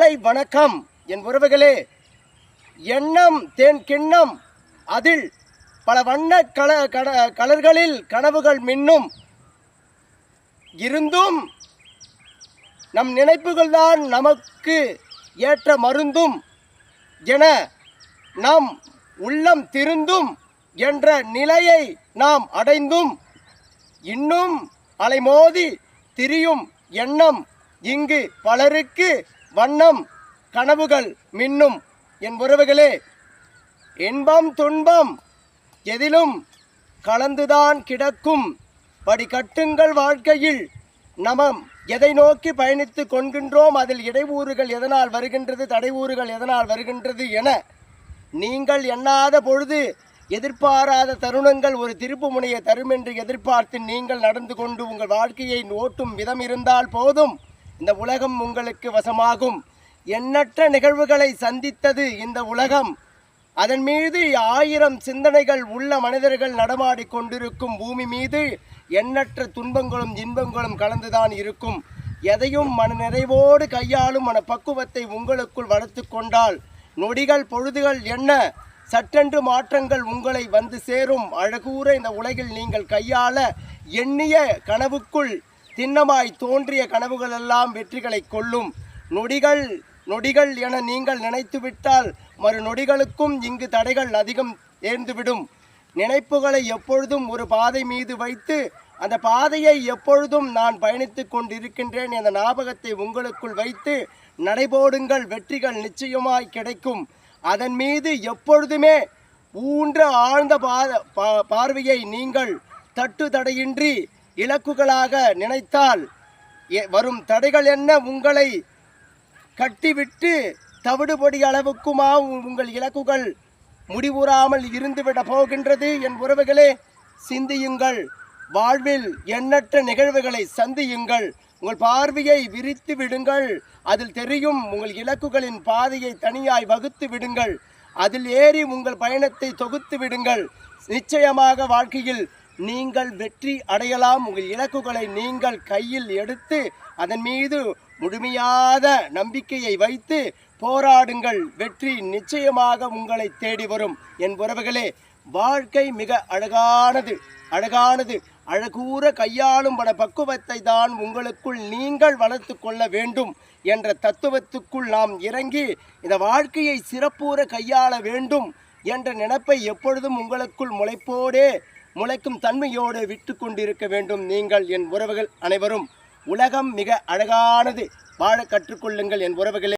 காலை வணக்கம் என் உறவுகளே. எண்ணம் தேன் கிண்ணம், அதில் பல வண்ண கலர்களில் கனவுகள் மின்னும் இருந்தும் நம் நினைப்புகள்தான் நமக்கு ஏற்ற மருந்தும் என நம் உள்ளம் திருந்தும் என்ற நிலையை நாம் அடைந்தும் இன்னும் அலைமோதி திரியும் எண்ணம் இங்கு பலருக்கு வண்ணம் கனவுகள் மின்னும் என் உறவுகளே. இன்பம் துன்பம் எதிலும் கலந்துதான் கிடக்கும் படி கட்டுங்கள் வாழ்க்கையில். நமம் எதை நோக்கி பயணித்து கொள்கின்றோம், அதில் இடையூறுகள் எதனால் வருகின்றது, தடையூறுகள் எதனால் வருகின்றது என நீங்கள் எண்ணாத பொழுது எதிர்பாராத தருணங்கள் ஒரு திருப்பு முனையை தரும் என்று எதிர்பார்த்து நீங்கள் நடந்து கொண்டு உங்கள் வாழ்க்கையை ஓட்டும் விதம் இருந்தால் போதும், இந்த உலகம் உங்களுக்கு வசமாகும். எண்ணற்ற நிகழ்வுகளை சந்தித்தது இந்த உலகம். அதன் மீது 1000 சிந்தனைகள் உள்ள மனிதர்கள் நடமாடி கொண்டிருக்கும் பூமி மீது எண்ணற்ற துன்பங்களும் இன்பங்களும் கலந்துதான் இருக்கும். எதையும் மன நிறைவோடு கையாளும் மனப்பக்குவத்தை உங்களுக்குள் வளர்த்து கொண்டால் நொடிகள் பொழுதுகள் என்ன சற்றென்று மாற்றங்கள் உங்களை வந்து சேரும். அழகூற இந்த உலகில் நீங்கள் கையாள எண்ணிய கனவுக்குள் திண்ணமாய் தோன்றிய கனவுகள் எல்லாம் வெற்றிகளை கொள்ளும். நொடிகள் நொடிகள் என நீங்கள் நினைத்துவிட்டால் மறு நொடிகளுக்கும் இங்கு தடைகள் அதிகம் ஏர்ந்துவிடும். நினைப்புகளை எப்பொழுதும் ஒரு பாதை மீது வைத்து அந்த பாதையை எப்பொழுதும் நான் பயணித்து கொண்டிருக்கின்றேன் என்ற ஞாபகத்தை உங்களுக்குள் வைத்து நடைபோடுங்கள். வெற்றிகள் நிச்சயமாய் கிடைக்கும். அதன் மீது எப்பொழுதுமே ஊன்ற ஆழ்ந்த பார்வையை நீங்கள் தட்டு தடையின்றி இலக்குகளாக நினைத்தால் வரும் தடைகள் என்ன உங்களை கட்டிவிட்டு தவிடுபடி அளவுக்குமா உங்கள் இலக்குகள் முடிவுறாமல் இருந்துவிட போகின்றது. என் உறவுகளே, சிந்தியுங்கள். வாழ்வில் எண்ணற்ற நிகழ்வுகளை சந்தியுங்கள். உங்கள் பார்வையை விரித்து விடுங்கள். அதில் தெரியும் உங்கள் இலக்குகளின் பாதையை தனியாய் வகுத்து விடுங்கள். அதில் ஏறி உங்கள் பயணத்தை தொகுத்து விடுங்கள். நிச்சயமாக வாழ்க்கையில் நீங்கள் வெற்றி அடையலாம். உங்கள் இலக்குகளை நீங்கள் கையில் எடுத்து அதன் மீது முழுமையாத நம்பிக்கையை வைத்து போராடுங்கள். வெற்றி நிச்சயமாக உங்களை தேடி வரும். என் உறவுகளே, வாழ்க்கை மிக அழகானது. அழகூற கையாளும் பல பக்குவத்தை தான் உங்களுக்குள் நீங்கள் வளர்த்து கொள்ள வேண்டும் என்ற தத்துவத்துக்குள் நாம் இறங்கி இந்த வாழ்க்கையை சிறப்பூற கையாள வேண்டும் என்ற நினைப்பை எப்பொழுதும் உங்களுக்குள் முளைக்கும் தன்மையோடு விட்டு கொண்டிருக்க வேண்டும். நீங்கள் என் உறவுகள் அனைவரும். உலகம் மிக அழகானது. வாழ கற்றுக்கொள்ளுங்கள் என் உறவுகளே.